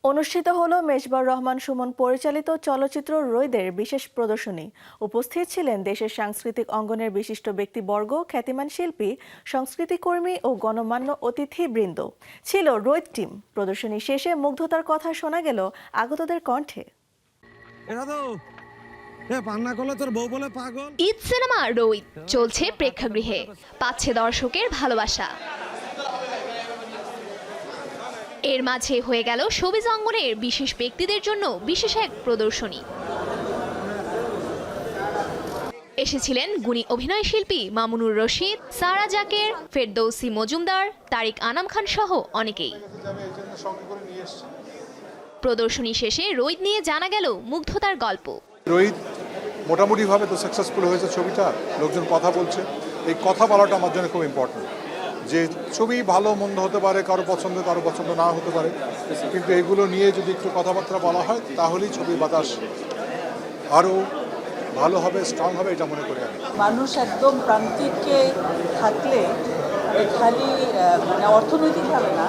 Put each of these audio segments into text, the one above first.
অনুষ্ঠিত হলো মেজবার রহমান সুমন পরিচালিত চলচ্চিত্র রৈদের বিশেষ প্রদর্শনী। উপস্থিত ছিলেন দেশের সাংস্কৃতিক অঙ্গনের বিশিষ্ট ব্যক্তিবর্গ, খ্যাতিমান শিল্পী, সংস্কৃতিকর্মী ও গণমান্য অতিথিবৃন্দ। ছিল রৈদ টিম। প্রদর্শনী শেষে মুগ্ধতার কথা শোনা গেল আগতদের কণ্ঠে। ঈদ সিনেমা রৈদ চলছে প্রেক্ষাগৃহে, পাচ্ছে দর্শকের ভালোবাসা। এর মাঝে হয়ে গেল শোবিজ অঙ্গনের বিশেষ ব্যক্তিদের জন্য বিশেষ এক প্রদর্শনী। এসেছিলেন গুণী অভিনয় শিল্পী মামুনুর রশিদ, সারা জাকের, ফেরদৌসী মজুমদার, তারিক আনাম খান সহ অনেকেই। প্রদর্শনী শেষে রৈদ নিয়ে জানা গেল মুগ্ধতার গল্প। রৈদ মোটামুটিভাবে তো সাকসেসফুল হয়েছে ছবিটা, লোকজন কথা বলছে। এই কথা বলাটা আমার জন্য খুব ইম্পর্টেন্ট, যে ছবি ভালো মন্দ হতে পারে, কারো পছন্দ কারো পছন্দ না হতে পারে, কিন্তু এগুলো নিয়ে যদি একটু কথাবার্তা বলা হয় তাহলেই ছবি বাতাস আরও ভালো হবে, স্ট্রং হবে, এটা মনে করি আমি। মানুষ একদম প্রান্তিকে থাকলে খালি মানে অর্থনৈতিকভাবে না,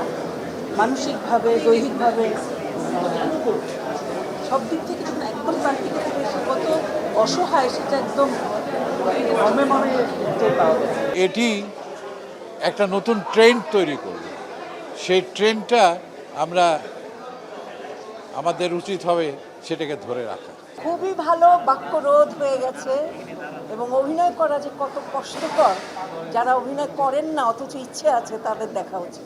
মানসিকভাবে, দৈহিকভাবে, সব দিক থেকে যখন একদম প্রান্তিকে থাকে সে কত অসহায় সেটা একদম মর্মে মর্মে পাওয়া যায়। এটি একটা নতুন ট্রেন্ড তৈরি করবে। সেই ট্রেন্ডটা আমাদের উচিত হবে সেটাকে ধরে রাখা। খুবই ভালো বাক্যরোধ হয়ে গেছে এবং অভিনয় করা যে কত কষ্টকর, যারা অভিনয় করেন না অথচ ইচ্ছে আছে তাদের দেখা উচিত।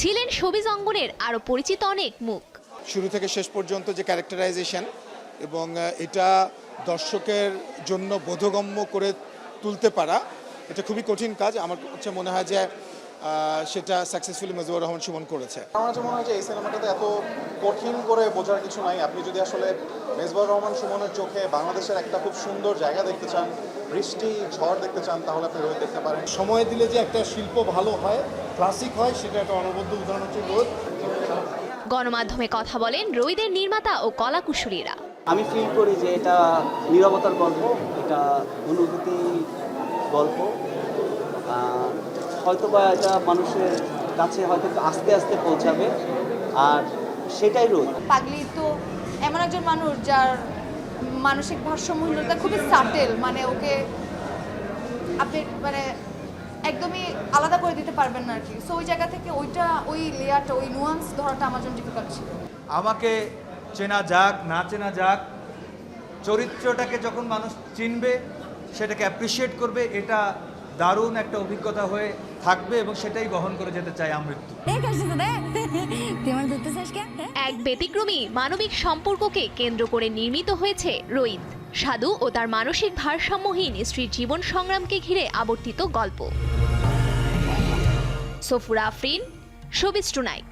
ছিলেন শোবিজ অঙ্গনের আরো পরিচিত অনেক মুখ। শুরু থেকে শেষ পর্যন্ত যে ক্যারেক্টারাইজেশন এবং এটা দর্শকের জন্য বোধগম্য করে তুলতে পারা, এটা খুবই কঠিন কাজ। আমার কাছে মনে হয় যে সেটা সাকসেসফুলি মেজবার রহমান সুমন করেছে। আমার কাছে মনে হয় যে এই সিনেমাটাতে এত কঠিন করে বোঝার কিছু নাই। আপনি যদি আসলে মেজবার রহমান সুমনের চোখে বাংলাদেশের একটা খুব সুন্দর জায়গা দেখতে চান, বৃষ্টি ঝড় দেখতে চান, তাহলে আপনি রোদ দেখতে পারেন। সময় দিলে যে একটা শিল্প ভালো হয়, ক্লাসিক হয়, সেটা একটা অনবদ্য উদাহরণ হচ্ছে রোদ। গণমাধ্যমে কথা বলেন রৈদের নির্মাতা ও কলাকুশলীরা। আমি ফিল করি যে এটা নীরবতার গল্প, এটা অনুভূতি গল্প। হয়তোবা এটা মানুষের কাছে হয়তো আস্তে আস্তে পৌঁছাবে, আর সেটাই রোদ। পাগলি তো এমন একজন মানুষ যার মানসিক ভারসাম্যহীনতা খুবই সাটেল, মানে ওকে আপনি মানে একদমই আলাদা করে দিতে পারবেন না আর কি। সো ওই জায়গা থেকে ওই লেয়ারটা, ওই নুয়ান্স ধরাটা আমার জন্য ডিফিকাল্ট ছিল। আমাকে চেনা যাক না চেনা যাক, চরিত্রটাকে যখন মানুষ চিনবে, সেটাকে অ্যাপ্রিসিয়েট করবে, এটা দারুণ একটা অভিজ্ঞতা হয়ে থাকবে এবং সেটাই বহন করে যেতে চাই আমৃত্যু। এক ব্যতিক্রমী মানবিক সম্পর্ককে কেন্দ্র করে নির্মিত হয়েছে রৈদ। সাধু ও তার মানসিক ভারসাম্যহীন স্ত্রীর জীবন সংগ্রামকে ঘিরে আবর্তিত গল্প। Safura Afrin, showbiz tonight.